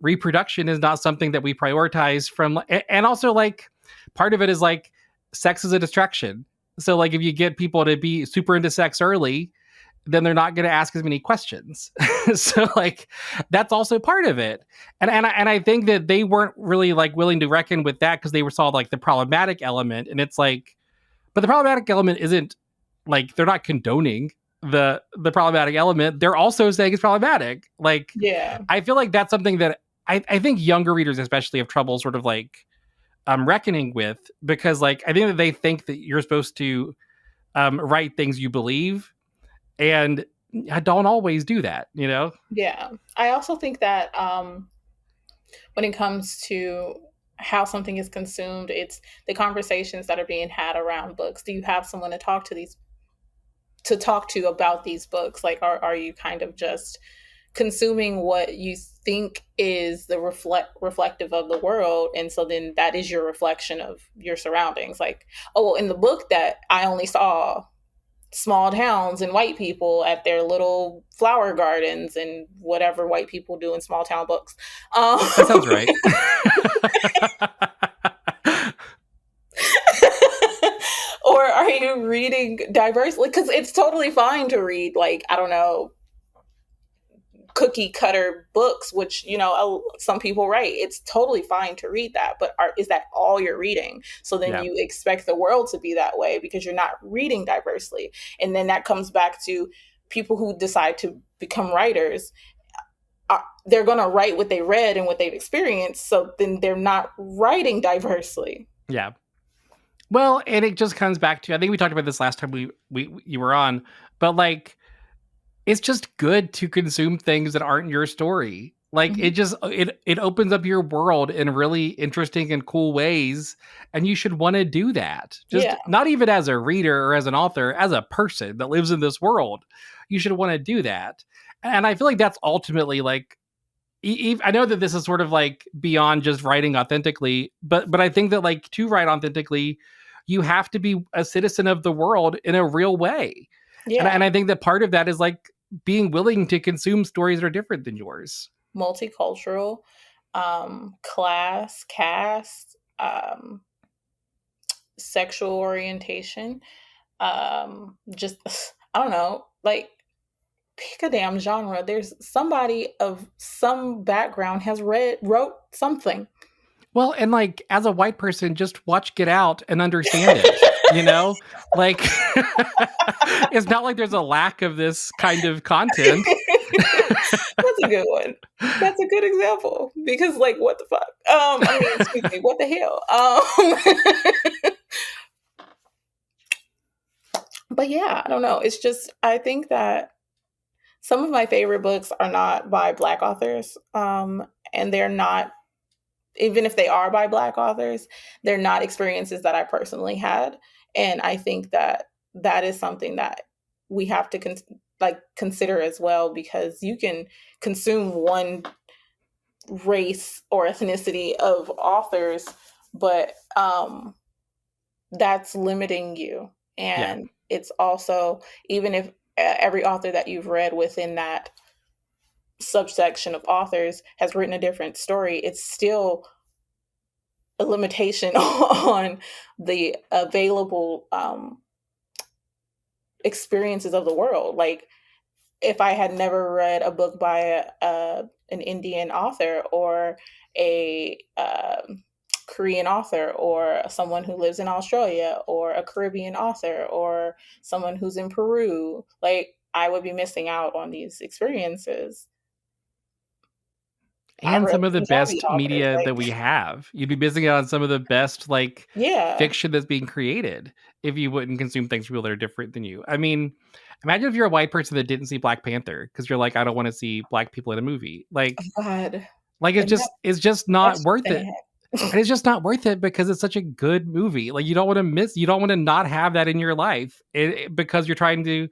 S2: reproduction is not something that we prioritize from. And also, like, part of it is like sex is a distraction. So, like, if you get people to be super into sex early, then they're not going to ask as many questions. So, like, that's also part of it. And I think that they weren't really like willing to reckon with that because they were saw like the problematic element. And it's like, but the problematic element isn't like they're not condoning the problematic element. They're also saying it's problematic. Like,
S1: Yeah.
S2: I feel like that's something that I think younger readers especially have trouble sort of like reckoning with, because like I think that they think that you're supposed to write things you believe, and I don't always do that, you know?
S1: Yeah. I also think that when it comes to how something is consumed, it's the conversations that are being had around books. Do you have someone to talk to about these books? Like, are you kind of just consuming what you think is the reflective of the world, and so then that is your reflection of your surroundings? Like, oh well, in the book that I only saw small towns and white people at their little flower gardens and whatever white people do in small town books. um,
S2: That sounds right.
S1: or are you reading diversely? Because it's totally fine to read, like, I don't know, cookie cutter books, which, some people write. It's totally fine to read that, but is that all you're reading? So then
S2: Yeah.
S1: you expect the world to be that way because you're not reading diversely. And then that comes back to people who decide to become writers. They're going to write what they read and what they've experienced. So then they're not writing diversely.
S2: Yeah. Well, and it just comes back to, I think we talked about this last time we you were on, but like it's just good to consume things that aren't your story. Like
S1: Mhm.
S2: it opens up your world in really interesting and cool ways, and you should want to do that. Just
S1: Yeah.
S2: not even as a reader or as an author, as a person that lives in this world, you should want to do that. And I feel like that's ultimately like I know that this is sort of like beyond just writing authentically, but I think that like to write authentically, you have to be a citizen of the world in a real way. And
S1: Yeah.
S2: I think that part of that is like being willing to consume stories that are different than yours.
S1: Multicultural, class, caste, sexual orientation, just I don't know, like, pick a damn genre. There's somebody of some background has wrote something.
S2: Well, and like as a white person, just watch Get Out and understand it, you know? Like it's not like there's a lack of this kind of content.
S1: That's a good one. That's a good example because, like, what the fuck? I mean, excuse me, what the hell? But yeah, I don't know. It's just I think that some of my favorite books are not by Black authors, and they're not, even if they are by Black authors, they're not experiences that I personally had, and I think that that is something that we have to consider as well, because you can consume one race or ethnicity of authors, but that's limiting you.
S2: Yeah.
S1: And it's also, even if every author that you've read within that subsection of authors has written a different story, it's still a limitation on the available experiences of the world. Like, if I had never read a book by an Indian author, or a Korean author, or someone who lives in Australia, or a Caribbean author, or someone who's in Peru, like, I would be missing out on these experiences. I've
S2: And
S1: read
S2: some of the
S1: Punjabi
S2: best
S1: authors,
S2: media that
S1: like,
S2: we have. You'd be missing out on some of the best like
S1: yeah,
S2: fiction that's being created if you wouldn't consume things from people that are different than you. I mean, imagine if you're a white person that didn't see Black Panther because you're like, I don't want to see black people in a movie.
S1: God,
S2: Like
S1: and
S2: it's just
S1: that's
S2: not
S1: just
S2: worth it. And it's just not worth it because it's such a good movie. Like you don't want to not have that in your life because you're trying to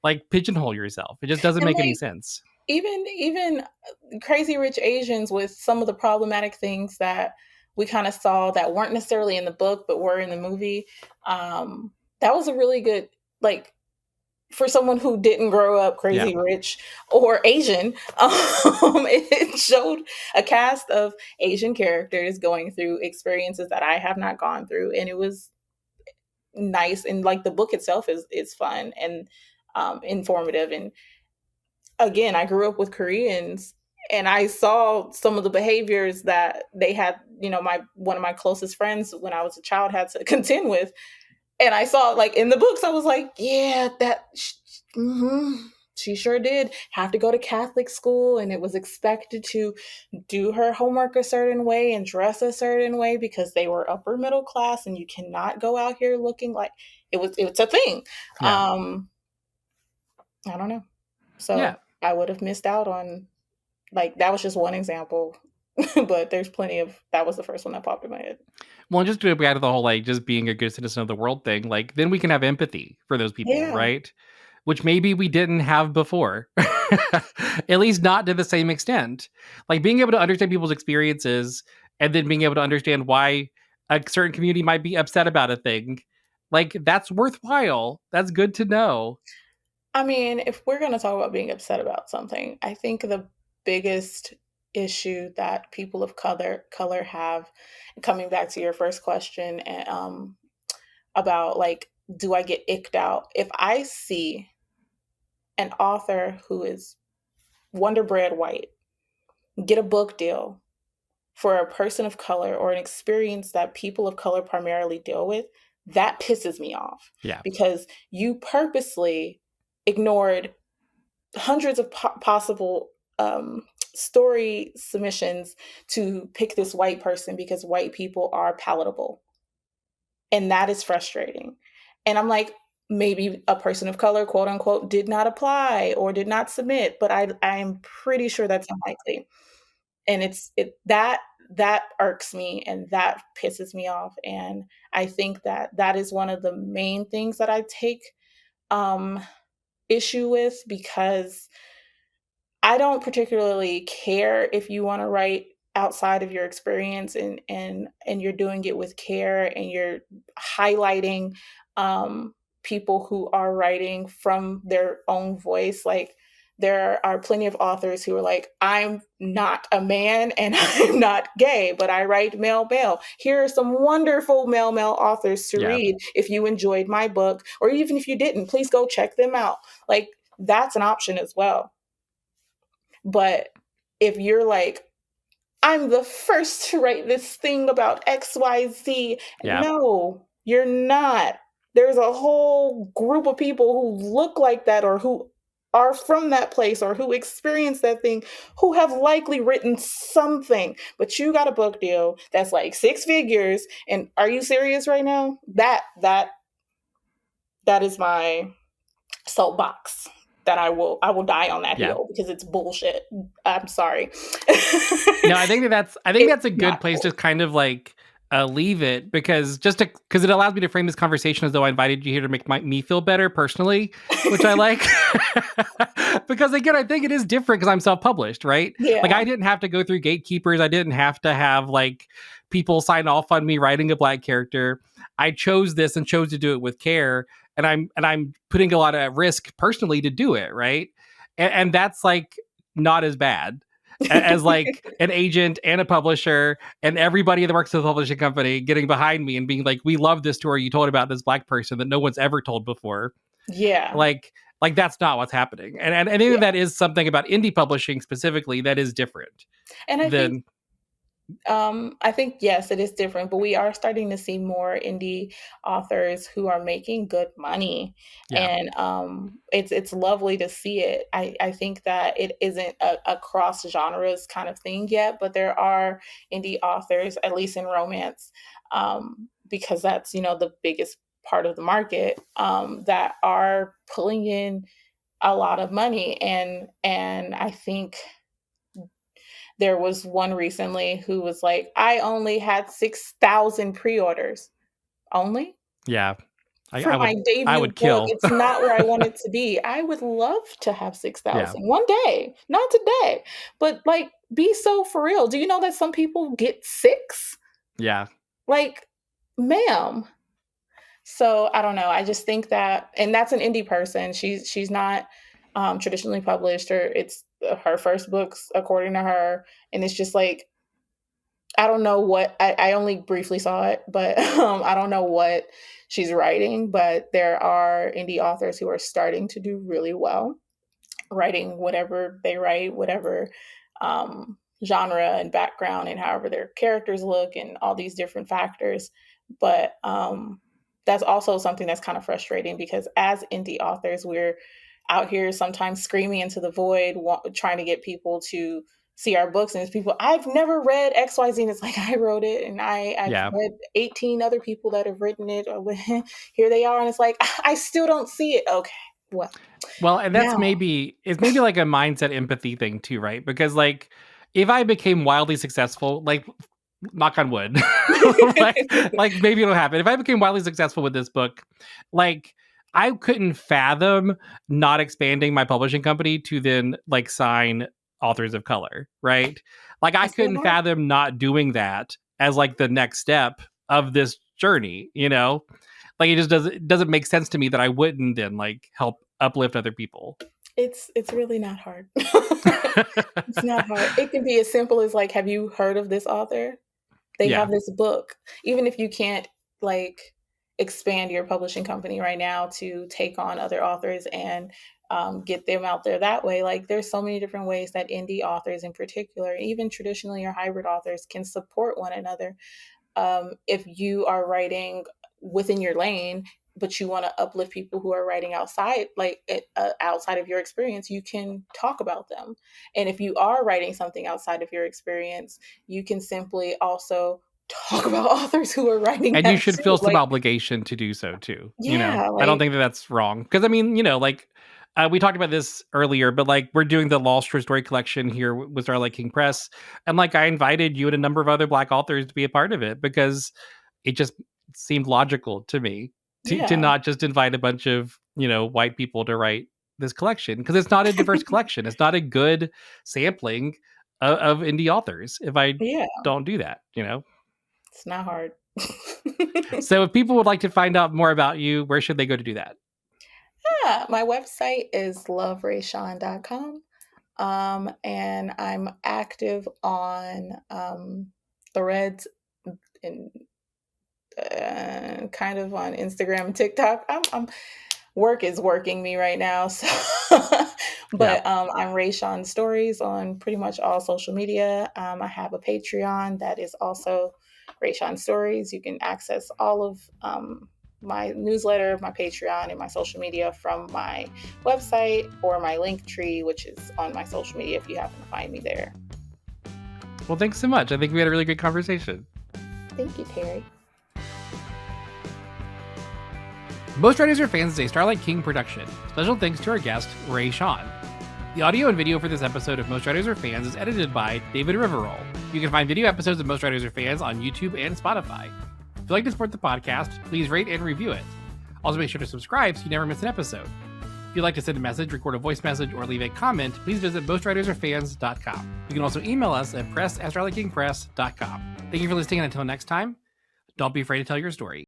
S2: like pigeonhole yourself. It just doesn't
S1: and
S2: make any
S1: like,
S2: sense.
S1: even Crazy Rich Asians, with some of the problematic things that we kind of saw that weren't necessarily in the book but were in the movie, that was a really good, like, for someone who didn't grow up
S2: Yeah.
S1: crazy rich or Asian, it showed a cast of Asian characters going through experiences that I have not gone through, and it was nice. And like the book itself is fun and informative. And again, I grew up with Koreans, and I saw some of the behaviors that they had. My one of my closest friends when I was a child had to contend with, and I saw, like, in the books, I was like, yeah, she sure did have to go to Catholic school, and it was expected to do her homework a certain way and dress a certain way because they were upper middle class, and you cannot go out here looking like it's a thing.
S2: Yeah.
S1: I don't know.
S2: Yeah.
S1: So I would have missed out on, like, that was just one example, but there's plenty of that was the first one that popped in my head.
S2: Well, just to go back to the whole like just being a good citizen of the world thing, like then we can have empathy for those people,
S1: Yeah.
S2: right? Which maybe we didn't have before. At least not to the same extent. Like being able to understand people's experiences and then being able to understand why a certain community might be upset about a thing. Like that's worthwhile. That's good to know.
S1: I mean, if we're going to talk about being upset about something, I think the biggest issue that people of color have, coming back to your first question, and about, like, do I get icked out if I see an author who is Wonder Bread white get a book deal for a person of color or an experience that people of color primarily deal with, that pisses me off
S2: Yeah.
S1: because you purposely ignored hundreds of possible story submissions to pick this white person because white people are palatable. And that is frustrating. And I'm like, maybe a person of color, quote unquote, did not apply or did not submit, but I'm pretty sure that's unlikely. And that irks me and that pisses me off. And I think that is one of the main things that I take um, issue with, because I don't particularly care if you want to write outside of your experience, and you're doing it with care, and you're highlighting people who are writing from their own voice. Like, there are plenty of authors who are like, I'm not a man and I'm not gay, but I write male male. Here are some wonderful male male authors to
S2: Yeah.
S1: read. If you enjoyed my book, or even if you didn't, please go check them out. Like, that's an option as well. But if you're like, I'm the first to write this thing about XYZ,
S2: Yeah.
S1: no, you're not. There's a whole group of people who look like that, or who are from that place, or who experience that thing, who have likely written something. But you got a book deal that's like six figures, and are you serious right now? That is my soapbox, that I will die on that
S2: Yeah.
S1: hill because it's bullshit. I'm sorry.
S2: No, I think
S1: It's
S2: that's a
S1: not
S2: good place
S1: cool.
S2: to kind of like leave it because it allows me to frame this conversation as though I invited you here to make me feel better personally, which I like. Because again, I think it is different because I'm self-published, right? Like
S1: Yeah,
S2: I didn't have to go through gatekeepers. I didn't have to have like people sign off on me writing a black character. I chose this and chose to do it with care, and I'm putting a lot of risk personally to do it, right? And that's like not as bad as like an agent and a publisher and everybody that works at the publishing company getting behind me and being like, we love this story you told about this black person that no one's ever told before.
S1: yeah,
S2: Like that's not what's happening. And I think
S1: yeah.
S2: that is something about indie publishing specifically that is different
S1: And
S2: than
S1: I think, yes, it is different, but we are starting to see more indie authors who are making good money,
S2: yeah.
S1: and it's lovely to see it. I think that it isn't a cross genres kind of thing yet, but there are indie authors, at least in romance, because that's, the biggest part of the market, that are pulling in a lot of money. And I think there was one recently who was like, I only had 6,000 pre-orders. Only?
S2: Yeah. I,
S1: For
S2: I
S1: my
S2: would I
S1: debut
S2: would
S1: book,
S2: kill.
S1: it's not where I want it to be. I would love to have
S2: Yeah.
S1: 6,000 one day, not today. But, like, be so for real. Do you know that some people get 6?
S2: Yeah.
S1: Like, ma'am. So I don't know. I just think that, and that's an indie person. She's not traditionally published, or it's her first books according to her, and it's just like I don't know what I only briefly saw it, but I don't know what she's writing. But there are indie authors who are starting to do really well writing whatever they write, whatever genre and background, and however their characters look, and all these different factors. But that's also something that's kind of frustrating because as indie authors, we're out here sometimes screaming into the void, trying to get people to see our books. And it's people, I've never read XYZ. And it's like, I wrote it, and I've
S2: Yeah.
S1: read 18 other people that have written it. Here they are. And it's like, I still don't see it. Okay. Well,
S2: Well, and that's
S1: now.
S2: maybe like a mindset empathy thing too, right? Because like if I became wildly successful, like knock on wood, like maybe it'll happen. If I became wildly successful with this book, like I couldn't fathom not expanding my publishing company to then like sign authors of color, right? Like I
S1: It's not
S2: couldn't
S1: hard.
S2: fathom not doing that as like the next step of this journey, you know? Like it just doesn't make sense to me that I wouldn't then like help uplift other people.
S1: It's really not hard. It's not hard. It can be as simple as, like, have you heard of this author? They
S2: Yeah.
S1: have this book. Even if you can't, like, expand your publishing company right now to take on other authors and, get them out there that way, like, there's so many different ways that indie authors in particular, even traditionally or hybrid authors can support one another. If you are writing within your lane, but you want to uplift people who are writing outside, like outside of your experience, you can talk about them. And if you are writing something outside of your experience, you can simply also talk about authors who are writing
S2: And you
S1: that
S2: should
S1: too.
S2: feel some
S1: Like,
S2: obligation to do so too, you know?
S1: yeah,
S2: I don't
S1: like,
S2: think that that's wrong. Because I mean, you know, like, we talked about this earlier, but, like, we're doing the Lost True Story collection here with Starlight King Press, and, like, I invited you and a number of other Black authors to be a part of it because it just seemed logical to me to
S1: yeah.
S2: not just invite a bunch of, you know, white people to write this collection because it's not a diverse collection. It's not a good sampling of indie authors if I
S1: Yeah,
S2: don't do that, you know?
S1: it's not hard.
S2: So if people would like to find out more about you, where should they go to do that?
S1: Yeah, my website is loverayshawn.com. And I'm active on Threads and kind of on Instagram and TikTok. Work is working me right now, so
S2: Yeah.
S1: but I'm Rae Shawn Stories on pretty much all social media. I have a Patreon that is also Rae Shawn Stories. You can access all of my newsletter, my Patreon, and my social media from my website or my link tree, which is on my social media if you happen to find me there.
S2: Well, thanks so much. I think we had a really great conversation.
S1: Thank you, Terry.
S2: Most Writers Are Fans is a Starlight King production. Special thanks to our guest, Rae Shawn. The audio and video for this episode of Most Writers Are Fans is edited by David Riverroll. You can find video episodes of Most Writers Are Fans on YouTube and Spotify. If you'd like to support the podcast, please rate and review it. Also, make sure to subscribe so you never miss an episode. If you'd like to send a message, record a voice message, or leave a comment, please visit mostwritersareFans.com. You can also email us at press@starlightkingpress.com. Thank you for listening, and until next time, don't be afraid to tell your story.